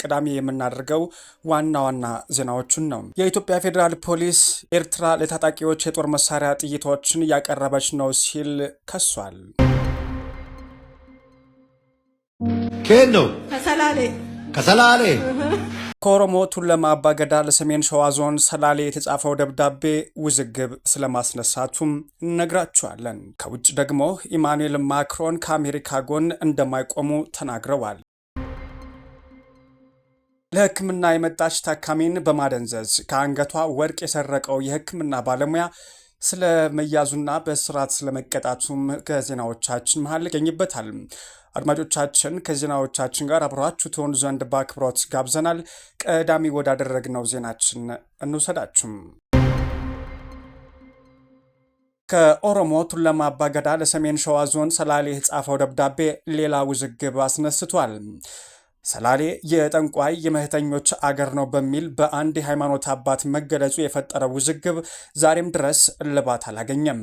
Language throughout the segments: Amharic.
ቅዳሜ የምናደርገው ዋና ዋና ዜናዎቹን ነው። የኢትዮጵያ ፌዴራል ፖሊስ ኤርትራ ለታጣቂዎች የጦር መሳሪያ ጥይቶችን እያቀረበች ነው ሲል ከሷል። ከየት ነው? ከሰላሌ ከኦሮሞ ቱለማ አባገዳ ለሰሜን ሸዋ ዞን ሰላሌ የተጻፈው ደብዳቤ ውዝግብ ስለማስነሳቱም እነግራችኋለን። ከውጭ ደግሞ ኢማኑኤል ማክሮን ከአሜሪካ ጎን እንደማይቆሙ ተናግረዋል። ለሕክምና የመጣች ታካሚን በማደንዘዝ ከአንገቷ ወርቅ የሰረቀው የሕክምና ባለሙያ ስለ መያዙና በእስራት ስለመቀጣቱም ከዜናዎቻችን መሀል ይገኝበታል። አድማጮቻችን ከዜናዎቻችን ጋር አብራችሁ ትሆኑ ዘንድ በአክብሮት ጋብዘናል። ቀዳሚ ወዳደረግነው ዜናችን እንውሰዳችሁም። ከኦሮሞ ቱለማ አባገዳ ለሰሜን ሸዋ ዞን ሰላሌ የተጻፈው ደብዳቤ ሌላ ውዝግብ አስነስቷል። ሰላሌ የጠንቋይ የመህተኞች አገር ነው በሚል በአንድ የሃይማኖት አባት መገለጹ የፈጠረው ውዝግብ ዛሬም ድረስ እልባት አላገኘም።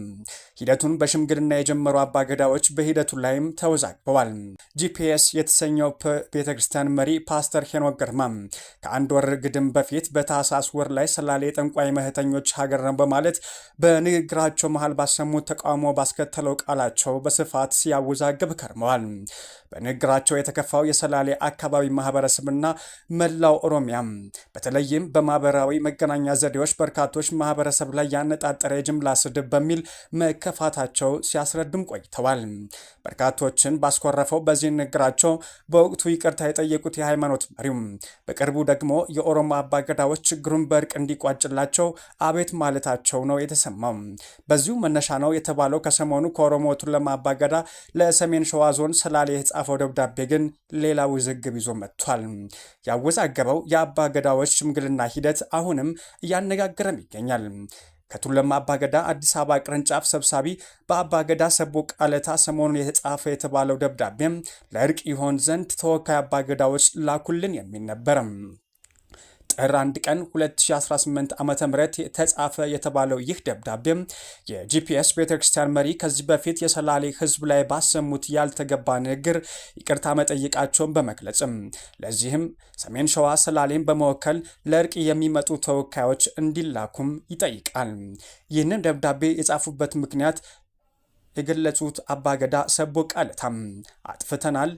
ሂደቱን በሽምግልና የጀመሩ አባገዳዎች በሂደቱ ላይም ተወዛግበዋል። ጂፒኤስ የተሰኘው ቤተክርስቲያን መሪ ፓስተር ሄኖክ ግርማ ከአንድ ወር ግድም በፊት በታህሳስ ወር ላይ ሰላሌ የጠንቋይ መህተኞች ሀገር ነው በማለት በንግግራቸው መሃል ባሰሙት ተቃውሞ ባስከተለው ቃላቸው በስፋት ሲያወዛግብ ከርመዋል። በንግግራቸው የተከፋው የሰላሌ አካባቢ ማህበረሰብና መላው ኦሮሚያ በተለይም በማህበራዊ መገናኛ ዘዴዎች በርካቶች ማህበረሰብ ላይ ያነጣጠረ የጅምላ ስድብ በሚል መከፋታቸው ሲያስረዱም ቆይተዋል። በርካቶችን ባስኮረፈው በዚህ ንግግራቸው በወቅቱ ይቅርታ የጠየቁት የሃይማኖት መሪው በቅርቡ ደግሞ የኦሮሞ አባገዳዎች ችግሩን በእርቅ እንዲቋጭላቸው አቤት ማለታቸው ነው የተሰማው። በዚሁ መነሻ ነው የተባለው ከሰሞኑ ከኦሮሞ ቱለማ አባገዳ ለሰሜን ሸዋ ዞን ሰላሌ የተጻፈው ደብዳቤ ግን ሌላ ውዝግብ ይዞ መጥቷል። ያወዛገበው የአባገዳዎች ሽምግልና ሂደት አሁንም እያነጋገረም ይገኛል። ከቱለማ አባገዳ አዲስ አበባ ቅርንጫፍ ሰብሳቢ በአባገዳ ሰቦ ቃለታ ሰሞኑን የተጻፈ የተባለው ደብዳቤም ለእርቅ ይሆን ዘንድ ተወካይ አባገዳዎች ላኩልን የሚል ነበረም። ጥር 1 ቀን 2018 ዓ.ም ተጻፈ የተባለው ይህ ደብዳቤም የጂፒኤስ ቤተክርስቲያን መሪ ከዚህ በፊት የሰላሌ ሕዝብ ላይ ባሰሙት ያልተገባ ንግግር ይቅርታ መጠየቃቸውን በመግለጽም ለዚህም ሰሜን ሸዋ ሰላሌን በመወከል ለእርቅ የሚመጡ ተወካዮች እንዲላኩም ይጠይቃል። ይህንን ደብዳቤ የጻፉበት ምክንያት የገለጹት አባገዳ ሰቦ ቃለታም አጥፍተናል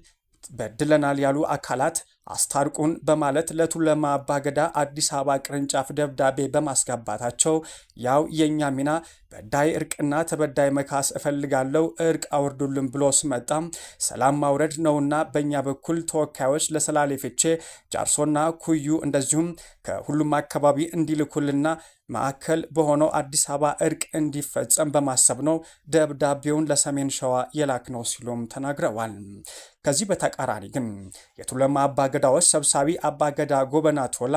በድለናል ያሉ አካላት አስታርቁን በማለት ለቱለማ አባገዳ አዲስ አበባ ቅርንጫፍ ደብዳቤ በማስገባታቸው ያው የኛ ሚና በዳይ እርቅና ተበዳይ መካስ እፈልጋለሁ እርቅ አውርዱልን ብሎ ስመጣ ሰላም ማውረድ ነውና በእኛ በኩል ተወካዮች ለሰላሌ ፍቼ ጃርሶና ኩዩ እንደዚሁም ከሁሉም አካባቢ እንዲልኩልና ማዕከል በሆነው አዲስ አበባ እርቅ እንዲፈጸም በማሰብ ነው ደብዳቤውን ለሰሜን ሸዋ የላክ ነው ሲሉም ተናግረዋል። ከዚህ በተቃራኒ ግን የቱለማ አባገዳዎች ሰብሳቢ አባገዳ ጎበና ቶላ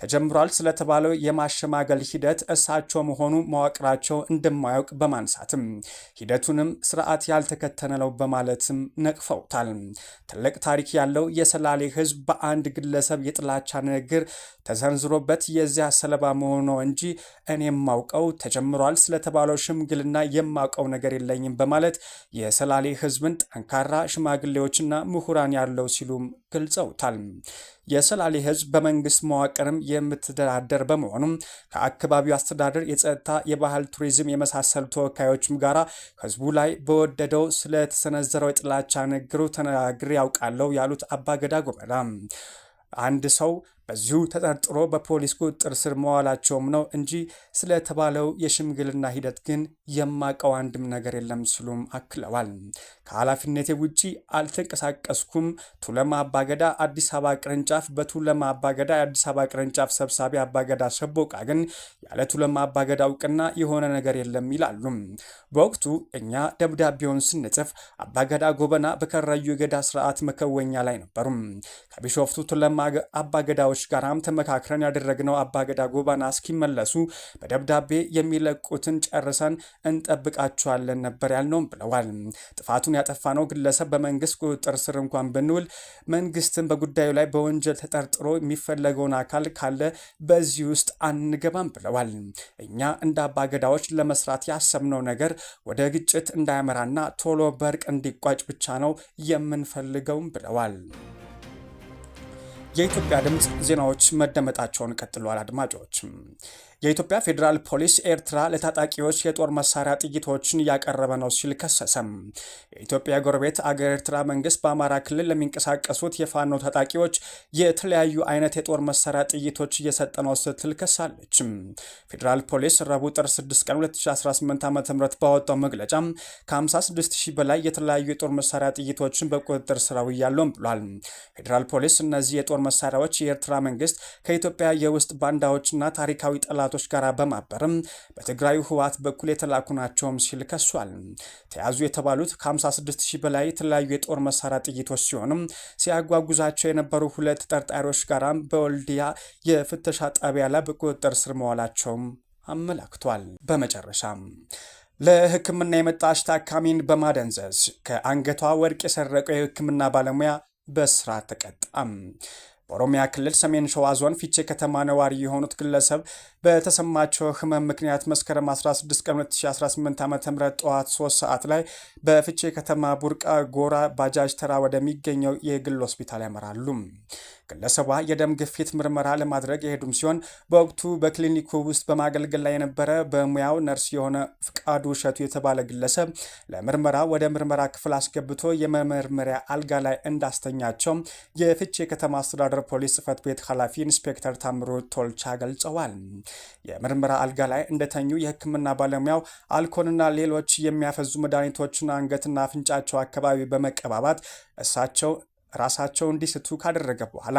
ተጀምሯል ስለተባለው የማሸማገል ሂደት እሳቸው መሆኑ መዋቅራቸው እንደማያውቅ በማንሳትም ሂደቱንም ስርዓት ያልተከተለ ነው በማለትም ነቅፈውታል። ትልቅ ታሪክ ያለው የሰላሌ ሕዝብ በአንድ ግለሰብ የጥላቻ ንግግር ተዘንዝሮበት የዚያ ሰለባ መሆኑ ነው እንጂ እኔ የማውቀው ተጀምሯል ስለተባለው ሽምግልና የማውቀው ነገር የለኝም በማለት የሰላሌ ሕዝብን ጠንካራ ሽማግሌዎችና ምሁራን ያለው ሲሉም ገልጸውታል። የሰላሌ ሕዝብ በመንግስት መዋቅርም የምትደራደር በመሆኑም ከአካባቢው አስተዳደር፣ የጸጥታ፣ የባህል፣ ቱሪዝም የመሳሰሉ ተወካዮችም ጋራ ህዝቡ ላይ በወደደው ስለተሰነዘረው የጥላቻ ንግግሩ ተናግሬ ያውቃለሁ ያሉት አባገዳ ጎበና አንድ ሰው በዚሁ ተጠርጥሮ በፖሊስ ቁጥጥር ስር መዋላቸውም ነው እንጂ ስለተባለው የሽምግልና ሂደት ግን የማቀው አንድም ነገር የለም ሲሉም አክለዋል። ከኃላፊነቴ ውጪ አልተንቀሳቀስኩም። ቱለማ አባገዳ አዲስ አበባ ቅርንጫፍ በቱለማ አባገዳ የአዲስ አበባ ቅርንጫፍ ሰብሳቢ አባገዳ ሰቦቃ ግን ያለ ቱለማ አባገዳ እውቅና የሆነ ነገር የለም ይላሉ። በወቅቱ እኛ ደብዳቤውን ስንጽፍ አባገዳ ጎበና በከራዩ የገዳ ስርዓት መከወኛ ላይ ነበሩ። ከቢሾፍቱ ቱለማ አባገዳዎች ጋራም ተመካክረን ያደረግነው አባገዳ ጎበና እስኪመለሱ በደብዳቤ የሚለቁትን ጨርሰን እንጠብቃቸዋለን ነበር ያልነውም ብለዋል። ጥፋቱን ያጠፋነው ግለሰብ በመንግስት ቁጥጥር ስር እንኳን ብንውል መንግስትን በጉዳዩ ላይ በወንጀል ተጠርጥሮ የሚፈለገውን አካል ካለ በዚህ ውስጥ አንገባም ብለዋል። እኛ እንደ አባገዳዎች ለመስራት ያሰብነው ነገር ወደ ግጭት እንዳያመራና ቶሎ በእርቅ እንዲቋጭ ብቻ ነው የምንፈልገውም ብለዋል። የኢትዮጵያ ድምፅ ዜናዎች መደመጣቸውን ቀጥሏል። አድማጮች የኢትዮጵያ ፌዴራል ፖሊስ ኤርትራ ለታጣቂዎች የጦር መሳሪያ ጥይቶችን እያቀረበ ነው ሲል ከሰሰም። የኢትዮጵያ ጎረቤት አገር ኤርትራ መንግስት በአማራ ክልል ለሚንቀሳቀሱት የፋኖ ታጣቂዎች የተለያዩ አይነት የጦር መሳሪያ ጥይቶች እየሰጠ ነው ስትል ከሳለች። ፌዴራል ፖሊስ ረቡዕ ጥር 6 ቀን 2018 ዓ.ም ባወጣው መግለጫ ከ56 ሺህ በላይ የተለያዩ የጦር መሳሪያ ጥይቶችን በቁጥጥር ስር አውሏል ብሏል። ፌዴራል ፖሊስ እነዚህ የጦር መሳሪያዎች የኤርትራ መንግስት ከኢትዮጵያ የውስጥ ባንዳዎችና ታሪካዊ ጠላቶች ጋር በማበርም በትግራዩ ህወሓት በኩል የተላኩ ናቸውም ሲል ከሷል። ተያዙ የተባሉት ከ56 ሺህ በላይ የተለያዩ የጦር መሳሪያ ጥይቶች ሲሆኑም ሲያጓጉዛቸው የነበሩ ሁለት ተጠርጣሪዎች ጋር በወልዲያ የፍተሻ ጣቢያ ላይ በቁጥጥር ስር መዋላቸውም አመላክቷል። በመጨረሻም ለሕክምና የመጣች ታካሚን በማደንዘዝ ከአንገቷ ወርቅ የሰረቀው የሕክምና ባለሙያ በእስራት ተቀጣም። በኦሮሚያ ክልል ሰሜን ሸዋ ዞን ፊቼ ከተማ ነዋሪ የሆኑት ግለሰብ በተሰማቸው ህመም ምክንያት መስከረም 16 ቀን 2018 ዓ.ም ጠዋት 3 ሰዓት ላይ በፊቼ ከተማ ቡርቃ ጎራ ባጃጅ ተራ ወደሚገኘው የግል ሆስፒታል ያመራሉ። ግለሰቧ የደም ግፊት ምርመራ ለማድረግ የሄዱም ሲሆን በወቅቱ በክሊኒኩ ውስጥ በማገልገል ላይ የነበረ በሙያው ነርስ የሆነ ፍቃዱ እሸቱ የተባለ ግለሰብ ለምርመራ ወደ ምርመራ ክፍል አስገብቶ የመመርመሪያ አልጋ ላይ እንዳስተኛቸው የፍቼ ከተማ አስተዳደር ፖሊስ ጽሕፈት ቤት ኃላፊ ኢንስፔክተር ታምሩ ቶልቻ ገልጸዋል። የምርመራ አልጋ ላይ እንደተኙ የሕክምና ባለሙያው አልኮልና ሌሎች የሚያፈዙ መድኃኒቶችን አንገትና አፍንጫቸው አካባቢ በመቀባባት ራሳቸው እንዲስቱ ካደረገ በኋላ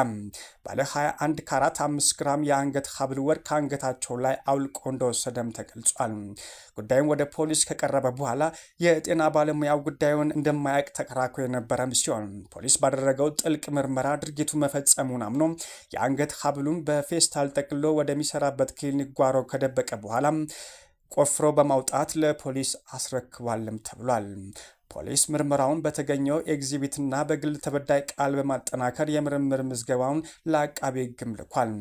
ባለ 21 ካራት 5 ግራም የአንገት ሐብል ወርቅ ከአንገታቸው ላይ አውልቆ እንደወሰደም ተገልጿል። ጉዳዩም ወደ ፖሊስ ከቀረበ በኋላ የጤና ባለሙያው ጉዳዩን እንደማያውቅ ተከራክሮ የነበረም ሲሆን ፖሊስ ባደረገው ጥልቅ ምርመራ ድርጊቱ መፈጸሙን አምኖ የአንገት ሐብሉን በፌስታል ጠቅሎ ወደሚሰራበት ክሊኒክ ጓሮ ከደበቀ በኋላ ቆፍሮ በማውጣት ለፖሊስ አስረክቧልም ተብሏል። ፖሊስ ምርመራውን በተገኘው ኤግዚቢትና በግል ተበዳይ ቃል በማጠናከር የምርምር ምዝገባውን ለአቃቤ ሕግም ልኳል።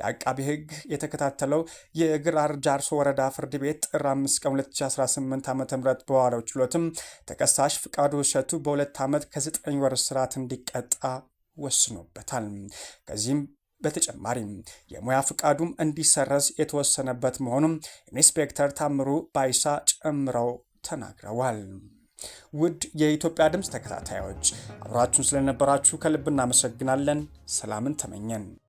የአቃቤ ሕግ የተከታተለው የግራር ጃርሶ ወረዳ ፍርድ ቤት ጥር 5 ቀን 2018 ዓ.ም በዋለው ችሎትም ተከሳሽ ፍቃዱ እሸቱ በ2 ዓመት ከ9 ወር እስራት እንዲቀጣ ወስኖበታል። ከዚህም በተጨማሪም የሙያ ፍቃዱም እንዲሰረዝ የተወሰነበት መሆኑም ኢንስፔክተር ታምሩ ባይሳ ጨምረው ተናግረዋል። ውድ የኢትዮጵያ ድምፅ ተከታታዮች አብራችሁን ስለነበራችሁ ከልብ እናመሰግናለን። ሰላምን ተመኘን።